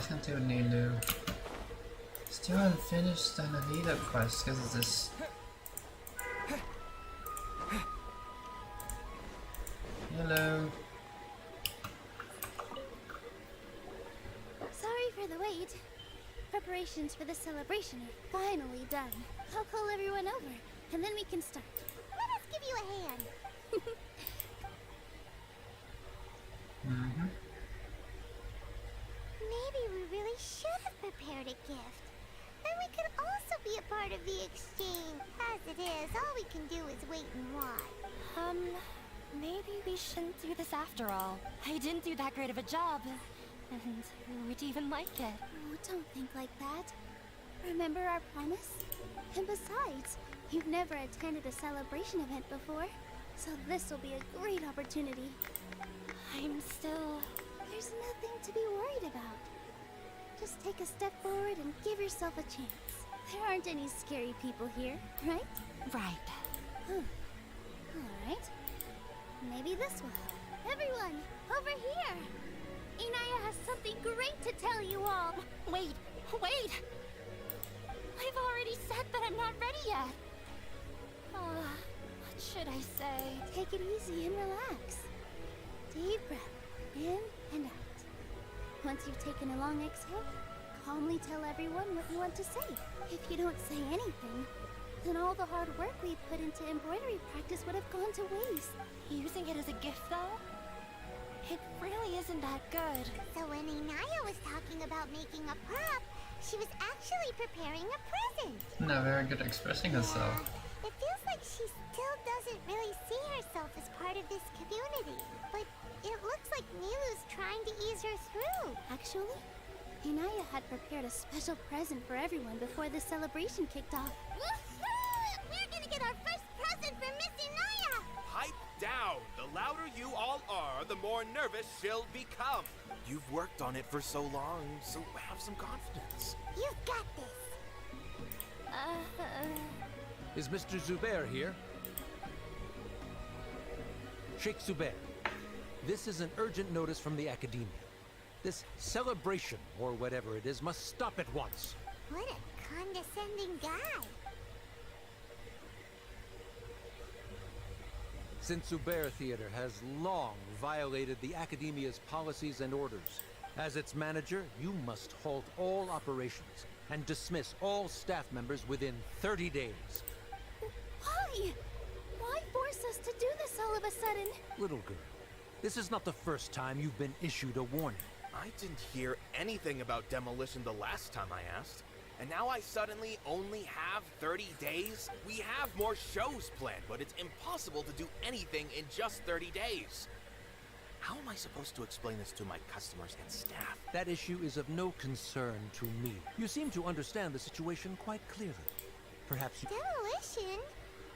Listen to Nilou. Still unfinished on the leader quest because of this. Hello. Sorry for the wait. Preparations for the celebration are finally done. I'll call everyone over, and then we can start. Let us give you a hand. Maybe we really should have prepared a gift. Then we could also be a part of the exchange. As it is, all we can do is wait and watch. Maybe we shouldn't do this after all. I didn't do that great of a job. And who would even like it? Oh, don't think like that. Remember our promise? And besides, you've never attended a celebration event before, so this will be a great opportunity. I'm still... There's nothing to be worried about. Just take a step forward and give yourself a chance. There aren't any scary people here, right? Right. Alright. Maybe this will help. Everyone, over here! Inaya has something great to tell you all. Wait! I've already said that I'm not ready yet. What should I say? Take it easy and relax. Deep breath, in and out. Once you've taken a long exhale, calmly tell everyone what you want to say. If you don't say anything, then all the hard work we put into embroidery practice would have gone to waste. Using it as a gift, though? It really isn't that good. So when Inaya was talking about making a prop, she was actually preparing a present. Not very good at expressing herself. It feels like she still doesn't really see herself as part of this community. But it looks like Nilou's trying to ease her through. Actually, Inaya had prepared a special present for everyone before the celebration kicked off. We're gonna get our first present from Miss Inaya! Pipe down! The louder you all are, the more nervous she'll become. You've worked on it for so long, so have some confidence. You've got this. Is Mr. Zubair here? Sheikh Zubair, this is an urgent notice from the Academia. This celebration, or whatever it is, must stop at once. What a condescending guy. Since Zubair Theater has long violated the Academia's policies and orders. As its manager, you must halt all operations and dismiss all staff members within 30 days. Why? Why force us to do this all of a sudden? Little girl, this is not the first time you've been issued a warning. I didn't hear anything about demolition the last time I asked. And now I suddenly only have 30 days? We have more shows planned, but it's impossible to do anything in just 30 days. How am I supposed to explain this to my customers and staff? That issue is of no concern to me. You seem to understand the situation quite clearly. Perhaps you... Demolition?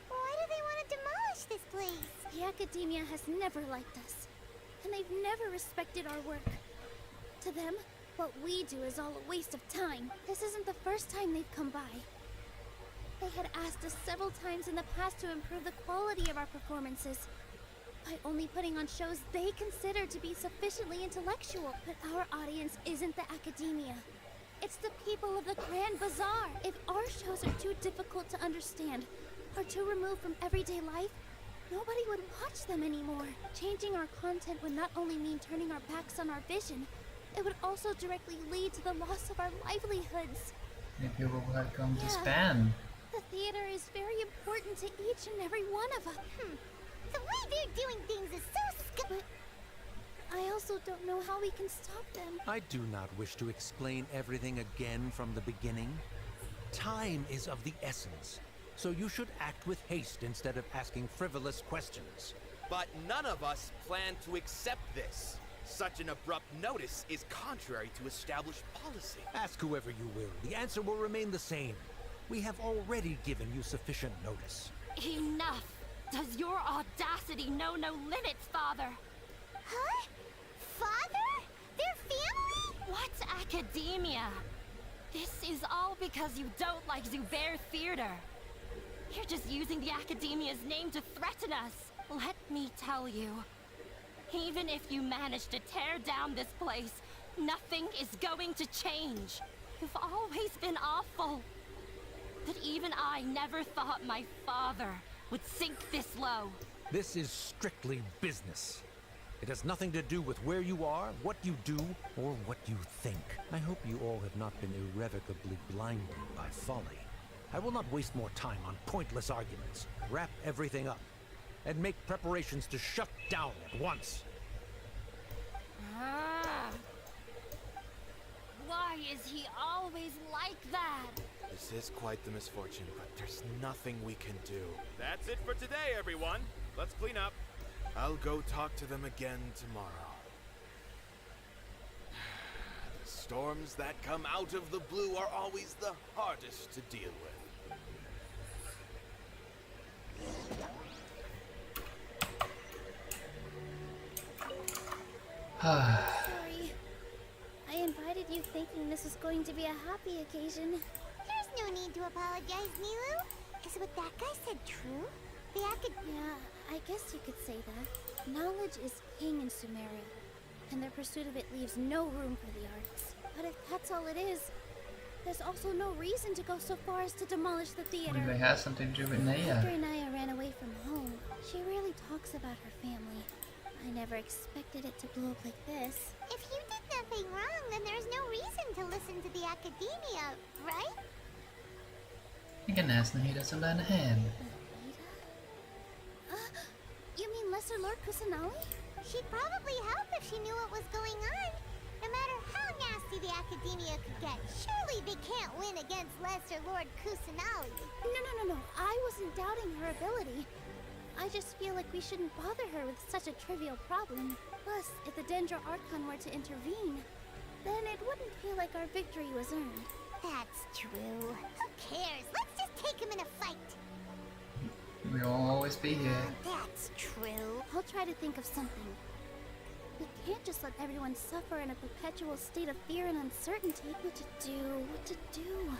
Why do they want to demolish this place? The Academia has never liked us, and they've never respected our work. To them, what we do is all a waste of time. This isn't the first time they've come by. They had asked us several times in the past to improve the quality of our performances by only putting on shows they consider to be sufficiently intellectual. But our audience isn't the Academia. It's the people of the Grand Bazaar. If our shows are too difficult to understand or too removed from everyday life, nobody would watch them anymore. Changing our content would not only mean turning our backs on our vision, it would also directly lead to the loss of our livelihoods. Maybe we'll have come disband. The theater is very important to each and every one of us. The way they're doing things is so But I also don't know how we can stop them. I do not wish to explain everything again from the beginning. Time is of the essence, so you should act with haste instead of asking frivolous questions. But none of us plan to accept this. Such an abrupt notice is contrary to established policy. Ask whoever you will. The answer will remain the same. We have already given you sufficient notice. Enough! Does your audacity know no limits, Father? Huh? Father? Their family? What academia? This is all because you don't like Zubair Theater. You're just using the Academia's name to threaten us. Let me tell you, even if you manage to tear down this place, Nothing is going to change. You've always been awful. But even I never thought my father would sink this low. This is strictly business. It has nothing to do with where you are, what you do, or what you think. I hope you all have not been irrevocably blinded by folly. I will not waste more time on pointless arguments. Wrap everything up, and make preparations to shut down at once. Why is he always like that? This is quite the misfortune, but there's nothing we can do. That's it for today, everyone. Let's clean up. I'll go talk to them again tomorrow. The storms that come out of the blue are always the hardest to deal with. Sorry. I invited you thinking this was going to be a happy occasion. There's no need to apologize, Nilou. Is what that guy said true? Yeah, I guess you could say that. Knowledge is king in Sumeria, and their pursuit of it leaves no room for the arts. But if that's all it is, there's also no reason to go so far as to demolish the theater. Maybe it has something to do with After Naya. Naya ran away from home, she rarely talks about her family. I never expected it to blow up like this. If you did nothing wrong, then there's no reason to listen to the academia, right? You can ask Nahida to lend a hand. You mean Lesser Lord Kusanali? She'd probably help if she knew what was going on. No matter how nasty the academia could get, surely they can't win against Lesser Lord Kusanali. No. I wasn't doubting her ability. I just feel like we shouldn't bother her with such a trivial problem. Plus, if the Dendra Archon were to intervene, then it wouldn't feel like our victory was earned. That's true. Who cares? Let's just take him in a fight. We'll always be here. That's true. I'll try to think of something. We can't just let everyone suffer in a perpetual state of fear and uncertainty. What to do?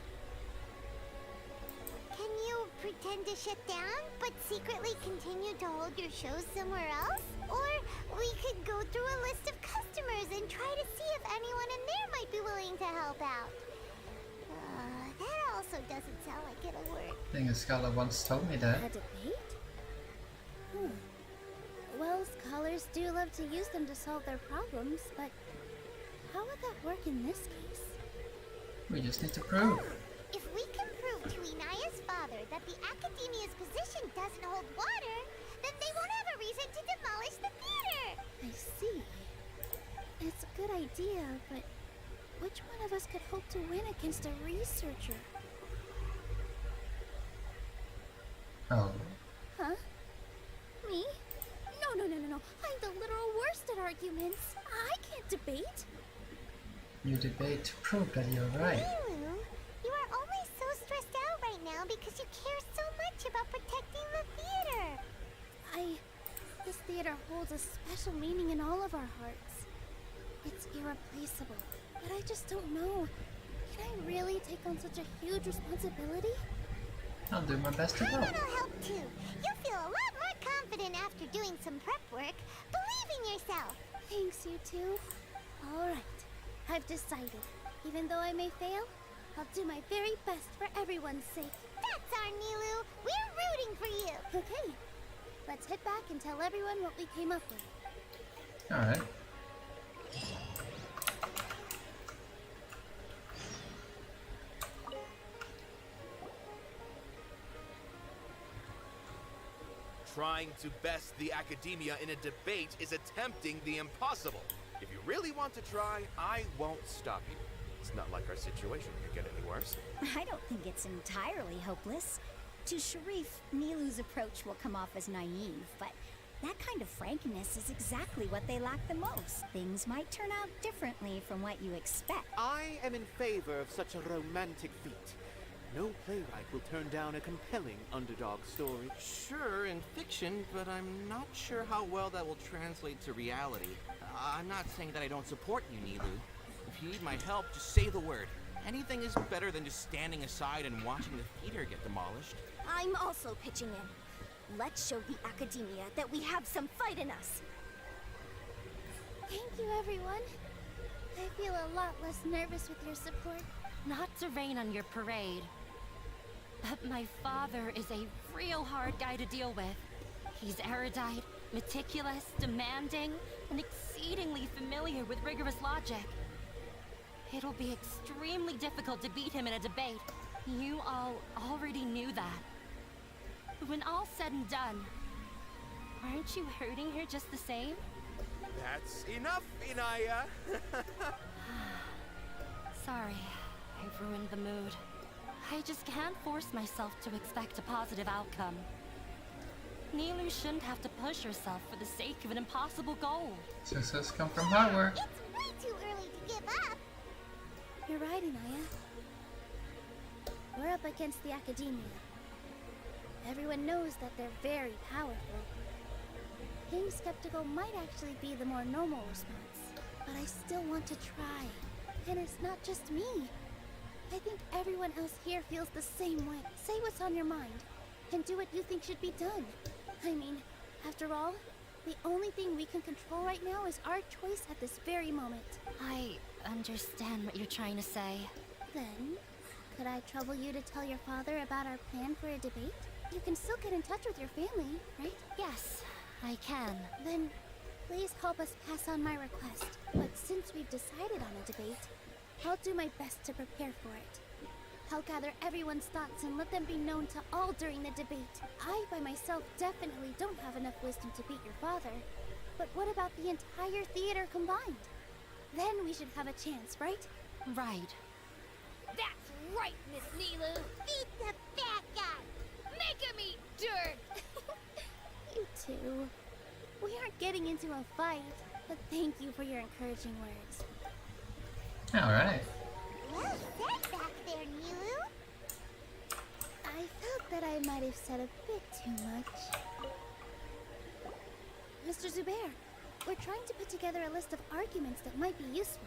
Can you pretend to shut down, but secretly continue to hold your shows somewhere else? Or we could go through a list of customers and try to see if anyone in there might be willing to help out. That also doesn't sound like it'll work. I think a scholar once told me that. A debate? Well, scholars do love to use them to solve their problems, but how would that work in this case? We just need to prove. If we can prove to Inaya's father that the academia's position doesn't hold water, then they won't have a reason to demolish the theater! I see. It's a good idea, but which one of us could hope to win against a researcher? Oh. Huh? Me? No. I'm the literal worst at arguments. I can't debate. You debate to prove that you're right. Nilou, you are only so stressed out right now because you care so much about protecting the theater. This theater holds a special meaning in all of our hearts. It's irreplaceable, but I just don't know. Can I really take on such a huge responsibility? I'll do my best to I help. want to help too. You'll feel a lot more confident after doing some prep work. Believe in yourself. Thanks, you two. All right, I've decided. Even though I may fail, I'll do my very best for everyone's sake. That's our Nilou. We're rooting for you. Okay, let's head back and tell everyone what we came up with. Alright. Trying to best the academia in a debate is attempting the impossible. If you really want to try, I won't stop you. It's not like our situation could get any worse. I don't think it's entirely hopeless. To Sharif, Nilou's approach will come off as naive, but that kind of frankness is exactly what they lack the most. Things might turn out differently from what you expect. I am in favor of such a romantic feat. No playwright will turn down a compelling underdog story. Sure, in fiction, but I'm not sure how well that will translate to reality. I'm not saying that I don't support you, Nilou. If you need my help, just say the word. Anything is better than just standing aside and watching the theater get demolished. I'm also pitching in. Let's show the academia that we have some fight in us. Thank you, everyone. I feel a lot less nervous with your support. Not to rain on your parade, but my father is a real hard guy to deal with. He's erudite, meticulous, demanding, and exceedingly familiar with rigorous logic. It'll be extremely difficult to beat him in a debate. You all already knew that. But when all's said and done, aren't you hurting her just the same? That's enough, Inaya. Sorry, I've ruined the mood. I just can't force myself to expect a positive outcome. Nilou shouldn't have to push herself for the sake of an impossible goal. Success comes from hard work. It's way too early to give up. You're right, Inaya. We're up against the Academia. Everyone knows that they're very powerful. Being skeptical might actually be the more normal response, but I still want to try. And it's not just me. I think everyone else here feels the same way. Say what's on your mind, and do what you think should be done. I mean, after all, the only thing we can control right now is our choice at this very moment. I understand what you're trying to say. Then, could I trouble you to tell your father about our plan for a debate? You can still get in touch with your family, right? Yes, I can. Then, please help us pass on my request. But since we've decided on a debate, I'll do my best to prepare for it. I'll gather everyone's thoughts and let them be known to all during the debate. I, by myself, definitely don't have enough wisdom to beat your father. But what about the entire theater combined? Then we should have a chance, right? Right. That's right, Miss Nilou. Beat the bad guy. Make him eat dirt. You two. We aren't getting into a fight, but thank you for your encouraging words. Alright. Well said back there, Nilou. I felt that I might have said a bit too much. Mr. Zubair, we're trying to put together a list of arguments that might be useful.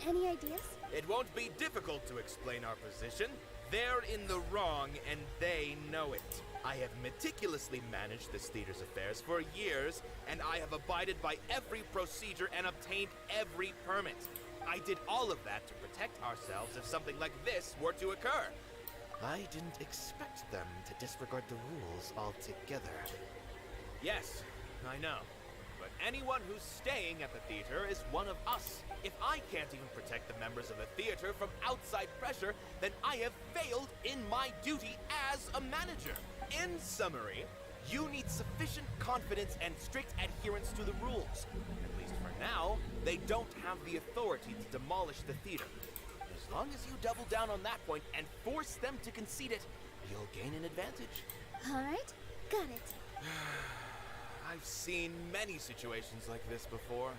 Any ideas? It won't be difficult to explain our position. They're in the wrong, and they know it. I have meticulously managed this theater's affairs for years, and I have abided by every procedure and obtained every permit. I did all of that to protect ourselves if something like this were to occur. I didn't expect them to disregard the rules altogether. Yes, I know. But anyone who's staying at the theater is one of us. If I can't even protect the members of the theater from outside pressure, then I have failed in my duty as a manager. In summary, you need sufficient confidence and strict adherence to the rules. At least for now, they don't have the authority to demolish the theater. As long as you double down on that point and force them to concede it, you'll gain an advantage. Alright, got it. I've seen many situations like this before.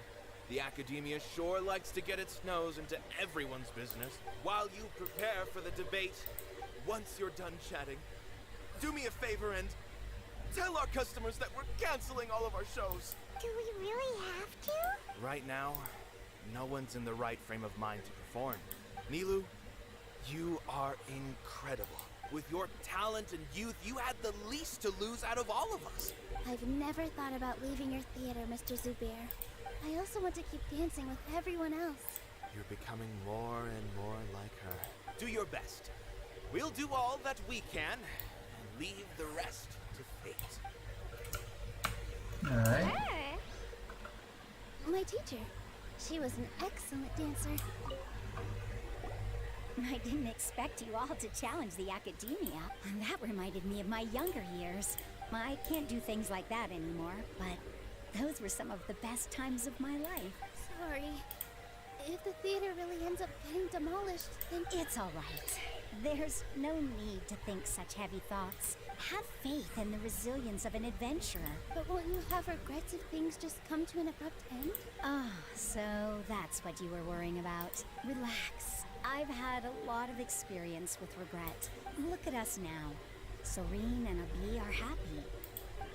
The Academia sure likes to get its nose into everyone's business. While you prepare for the debate, once you're done chatting, do me a favor and tell our customers that we're canceling all of our shows. Do we really have to? Right now, no one's in the right frame of mind to perform. Nilou, you are incredible. With your talent and youth, you had the least to lose out of all of us. I've never thought about leaving your theater, Mr. Zubair. I also want to keep dancing with everyone else. You're becoming more and more like her. Do your best. We'll do all that we can, and leave the rest to fate. Alright. My teacher. She was an excellent dancer. I didn't expect you all to challenge the Academia. And that reminded me of my younger years. I can't do things like that anymore, but those were some of the best times of my life. Sorry. If the theater really ends up getting demolished, then It's all right. There's no need to think such heavy thoughts. Have faith in the resilience of an adventurer. But won't you have regrets if things just come to an abrupt end? Ah, so that's what you were worrying about. Relax. I've had a lot of experience with regret. Look at us now. Serene and Abi are happy.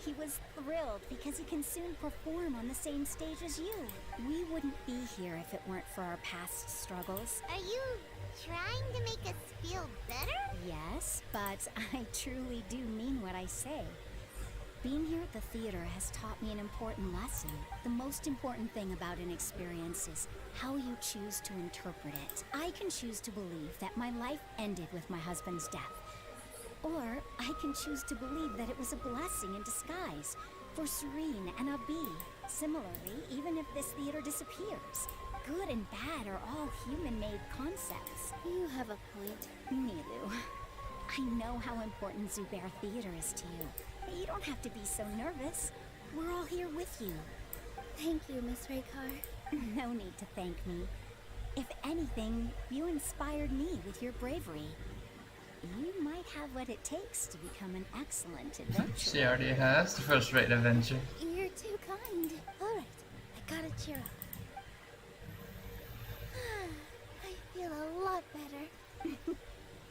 He was thrilled because he can soon perform on the same stage as you. We wouldn't be here if it weren't for our past struggles. Are you trying to make us feel better? Yes, but I truly do mean what I say. Being here at the theater has taught me an important lesson. The most important thing about an experience is how you choose to interpret it. I can choose to believe that my life ended with my husband's death. Or I can choose to believe that it was a blessing in disguise for Serene and Abi. Similarly, even if this theater disappears, good and bad are all human-made concepts. You have a point. Nilou, I know how important Zubair Theater is to you. You don't have to be so nervous. We're all here with you. Thank you, Miss Raykar. No need to thank me. If anything, you inspired me with your bravery. You might have what it takes to become an excellent adventurer. She already has the first-rate adventure. You're too kind. All right, I gotta cheer up. I feel a lot better.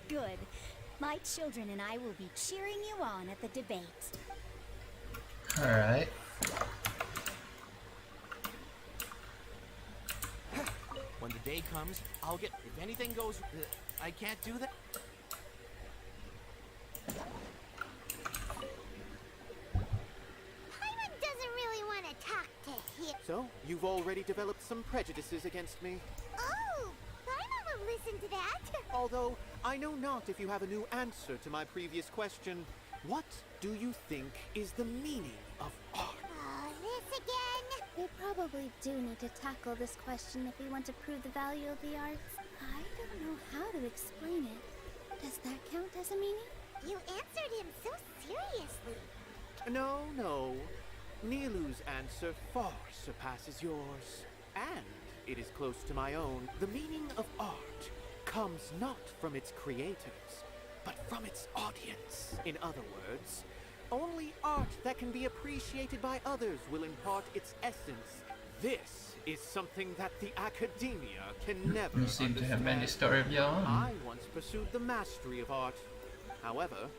Good. My children and I will be cheering you on at the debate. Alright. When the day comes, I'll get... If anything goes... I can't do that? Paimon doesn't really want to talk to him. So, you've already developed some prejudices against me. Oh, Paimon will listen to that. Although, I know not if you have a new answer to my previous question. What do you think is the meaning of art? Oh, this again? We probably do need to tackle this question if we want to prove the value of the arts. I don't know how to explain it. Does that count as a meaning? You answered him so seriously. No. Nilou's answer far surpasses yours. And it is close to my own. The meaning of art comes not from its creators, but from its audience. In other words, only art that can be appreciated by others will impart its essence. This is something that the academia can never You seem to have many understand. story of your own. I once pursued the mastery of art. However,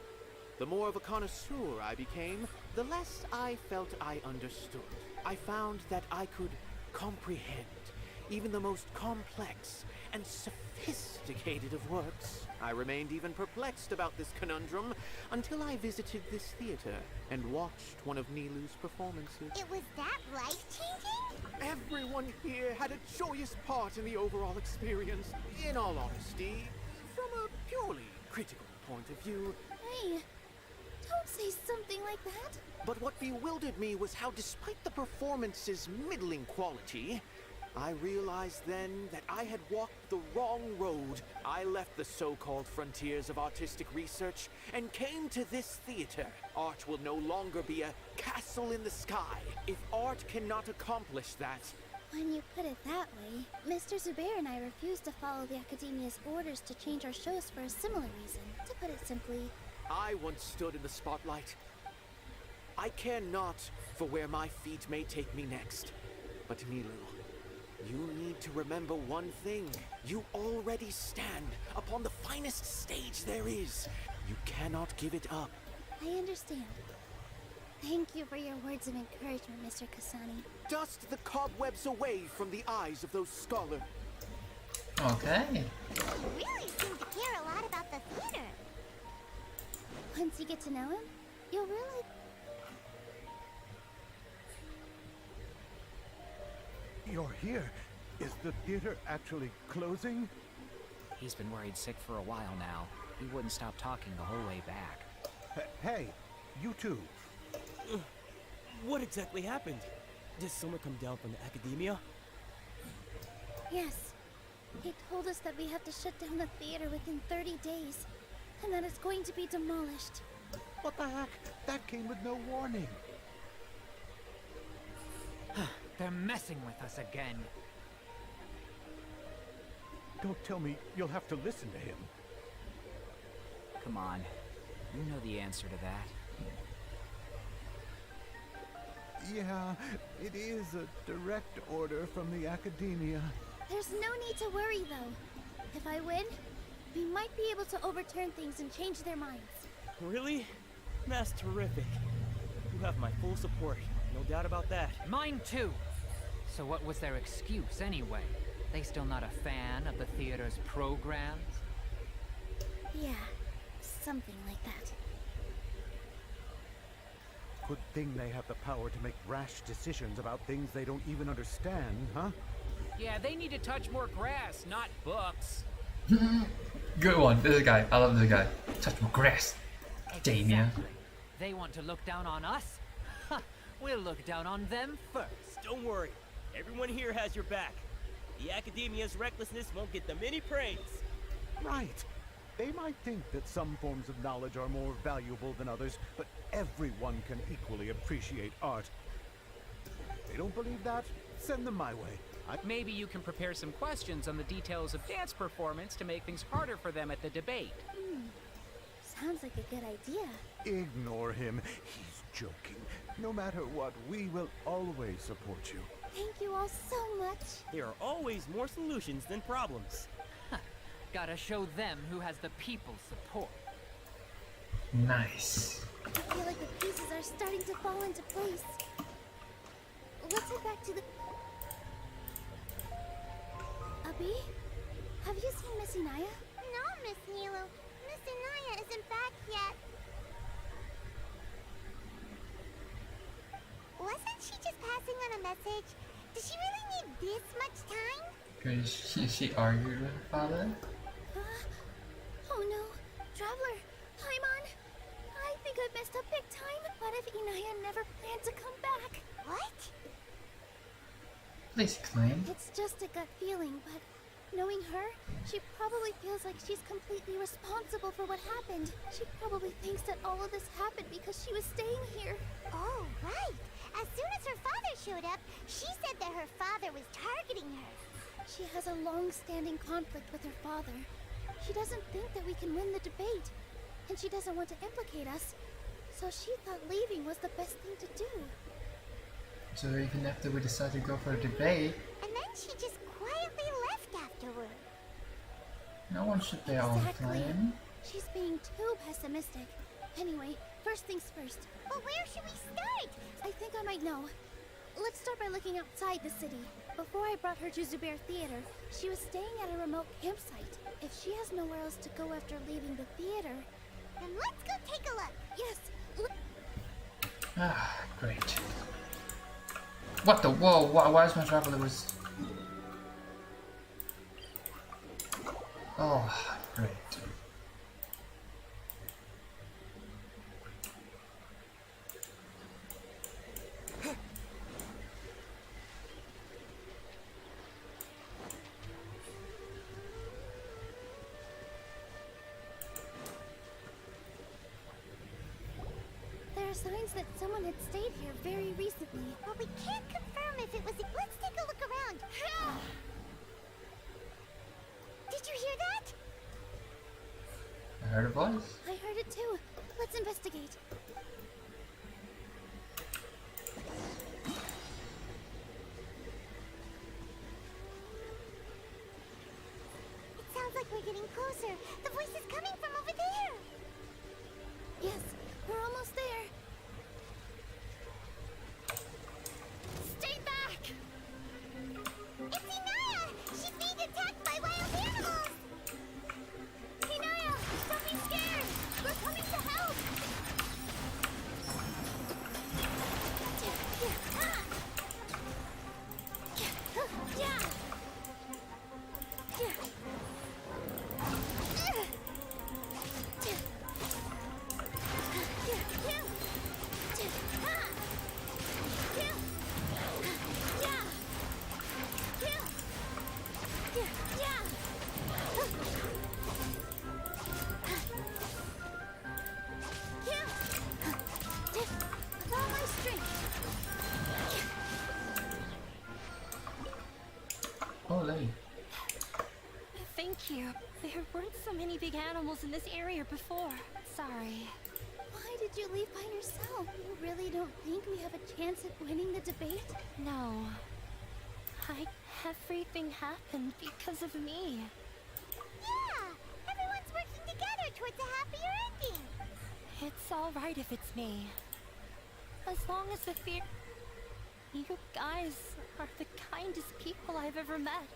the more of a connoisseur I became, the less I felt I understood. I found that I could comprehend even the most complex and sophisticated of works. I remained even perplexed about this conundrum until I visited this theater and watched one of Nilou's performances. It was that life-changing? Everyone here had a joyous part in the overall experience. In all honesty, from a purely critical point of view. Hey, don't say something like that. But what bewildered me was how, despite the performance's middling quality, I realized then that I had walked the wrong road. I left the so-called frontiers of artistic research and came to this theater. Art will no longer be a castle in the sky. If art cannot accomplish that, When you put it that way, Mr. Zubair and I refused to follow the Academia's orders to change our shows for a similar reason. To put it simply, I once stood in the spotlight. I care not for where my feet may take me next. But Nilou, you need to remember one thing. You already stand upon the finest stage there is. You cannot give it up. I understand. Thank you for your words of encouragement, Mr. Kasani. Dust the cobwebs away from the eyes of those scholars. Okay. You really seem to care a lot about the theater. Once you get to know him, you'll really... You're here. Is the theater actually closing? He's been worried sick for a while now. He wouldn't stop talking the whole way back. Hey, you two. What exactly happened? Did someone come down from the academia? Yes. He told us that we have to shut down the theater within 30 days, and that it's going to be demolished. What the heck? That came with no warning. They're messing with us again. Don't tell me you'll have to listen to him. Come on. You know the answer to that. Yeah, it is a direct order from the academia. There's no need to worry, though. If I win, we might be able to overturn things and change their minds. Really? That's terrific. You have my full support, no doubt about that. Mine too! So what was their excuse anyway? They still not a fan of the theater's programs? Yeah, something like that. Good thing they have the power to make rash decisions about things they don't even understand, huh? Yeah, they need to touch more grass, not books. Good one. This guy. I love this guy. Touch more grass. Damien. Exactly. They want to look down on us? Ha! We'll look down on them first. Don't worry. Everyone here has your back. The Academia's recklessness won't get them any praise. Right. They might think that some forms of knowledge are more valuable than others, but everyone can equally appreciate art. They don't believe that? Send them my way. Maybe you can prepare some questions on the details of dance performance to make things harder for them at the debate. Sounds like a good idea. Ignore him. He's joking. No matter what, we will always support you. Thank you all so much. There are always more solutions than problems. Gotta show them who has the people's support. Nice. I feel like the pieces are starting to fall into place. Let's head back to the... Abby? Have you seen Miss Inaya? No, Miss Nilou. Miss Inaya isn't back yet. Wasn't she just passing on a message? Does she really need this much time? Because she argued with her father? Oh no. Traveler, Paimon. I think I messed up big time. What if Inaya never planned to come back? What? Please explain. It's just a gut feeling, but knowing her, she probably feels like she's completely responsible for what happened. She probably thinks that all of this happened because she was staying here. Oh, right. As soon as her father showed up, she said that her father was targeting her. She has a long-standing conflict with her father. She doesn't think that we can win the debate, and she doesn't want to implicate us. So she thought leaving was the best thing to do. So even after we decided to go for a debate, And then she just quietly left afterward. no one should their own plan. She's being too pessimistic. Anyway, first things first. But where should we start? I think I might know. Let's start by looking outside the city. Before I brought her to Zubair Theater, she was staying at a remote campsite. If she has nowhere else to go after leaving the theater... Then let's go take a look. Yes, Ah, great. What the? Whoa, why is my traveler was... Oh, great. there are signs that someone had stayed here very recently. But we can't confirm if it was... Let's take a look around. Did you hear that? I heard a voice. I heard it too. Let's investigate. It sounds like we're getting closer. The voice is coming from over there. Yes, we're almost there. Stay back! It's Inaya! She's being attacked by wild animals! Inaya, don't be scared. We're coming to help. With all my strength. Oh, lady. Thank you. There weren't so many big animals in this area before. Sorry. Why did you leave by yourself? You really don't think we have a chance at winning the debate? No. Everything happened because of me. Yeah! Everyone's working together towards a happier ending. It's all right if it's me. As long as the fear... You guys are the kindest people I've ever met.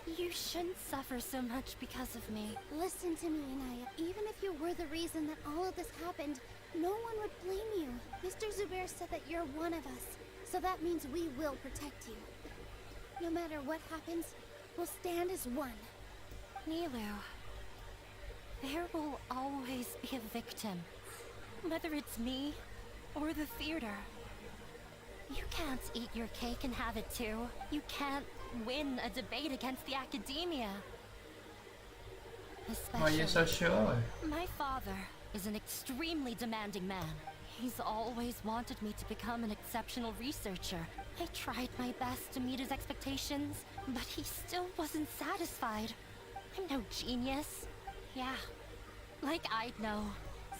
You shouldn't suffer so much because of me. Listen to me, Inaya. Even if you were the reason that all of this happened, no one would blame you. Mr. Zubair said that you're one of us, so that means we will protect you. No matter what happens, we'll stand as one. Nilou, there will always be a victim. Whether it's me or the theater. You can't eat your cake and have it too. You can't win a debate against the academia. Why are you so sure? My father is an extremely demanding man. He's always wanted me to become an exceptional researcher. I tried my best to meet his expectations, but he still wasn't satisfied. I'm no genius. Yeah, like I'd know.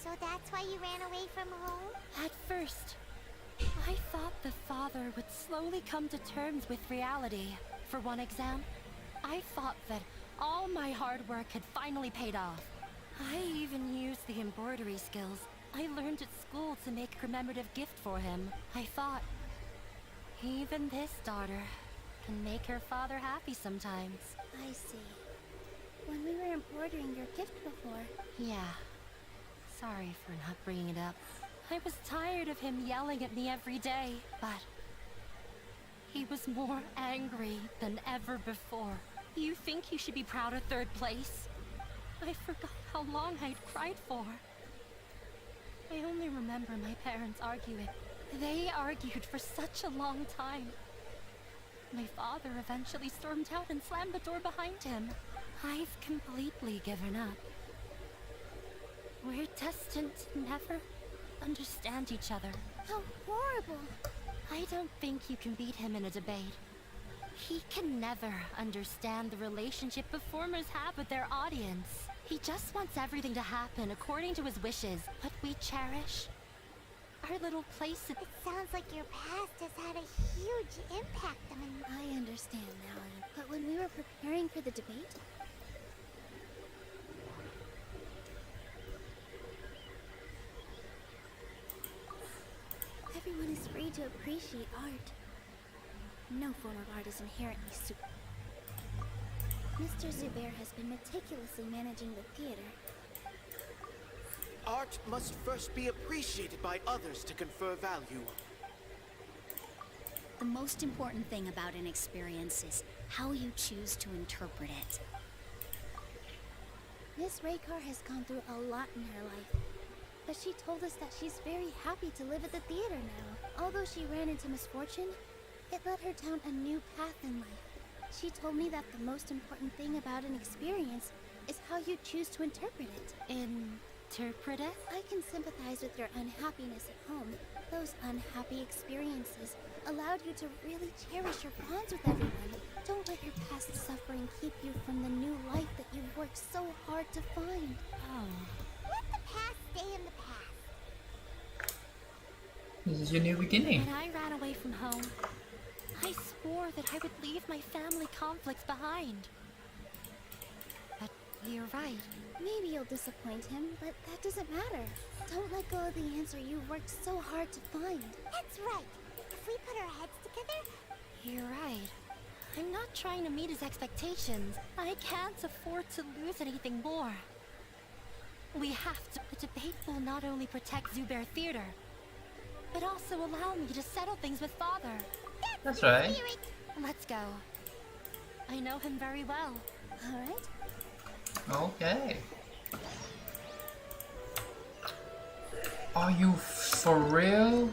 So that's why you ran away from home? At first, I thought the father would slowly come to terms with reality. For one exam, I thought that all my hard work had finally paid off. I even used the embroidery skills I learned at school to make a commemorative gift for him. I thought, even this daughter can make her father happy sometimes. I see. When we were embroidering your gift before. Yeah. Sorry for not bringing it up. I was tired of him yelling at me every day, but he was more angry than ever before. You think you should be proud of third place? I forgot how long I'd cried for. I only remember my parents arguing. They argued for such a long time. My father eventually stormed out and slammed the door behind him. I've completely given up. We're destined to never understand each other. How horrible! I don't think you can beat him in a debate. He can never understand the relationship performers have with their audience. He just wants everything to happen according to his wishes. What we cherish, our little place. It sounds like your past has had a huge impact on you. I understand now, but when we were preparing for the debate, everyone is free to appreciate art. No form of art is inherently super. Mr. Zubair has been meticulously managing the theater. Art must first be appreciated by others to confer value. The most important thing about an experience is how you choose to interpret it. Miss Raykar has gone through a lot in her life, but she told us that she's very happy to live at the theater now. Although she ran into misfortune, it led her down a new path in life. She told me that the most important thing about an experience is how you choose to interpret it. Interpret it? I can sympathize with your unhappiness at home. Those unhappy experiences allowed you to really cherish your bonds with everyone. Don't let your past suffering keep you from the new life that you've worked so hard to find. Oh. Let the past stay in the past. This is your new beginning. When I ran away from home, I swore that I would leave my family conflicts behind. But you're right. Maybe you'll disappoint him, but that doesn't matter. Don't let go of the answer you worked so hard to find. That's right. If we put our heads together... You're right. I'm not trying to meet his expectations. I can't afford to lose anything more. We have to. The debate will not only protect Zubair Theater, but also allow me to settle things with Father. That's right. Let's go. I know him very well. All right. Okay. Are you for real?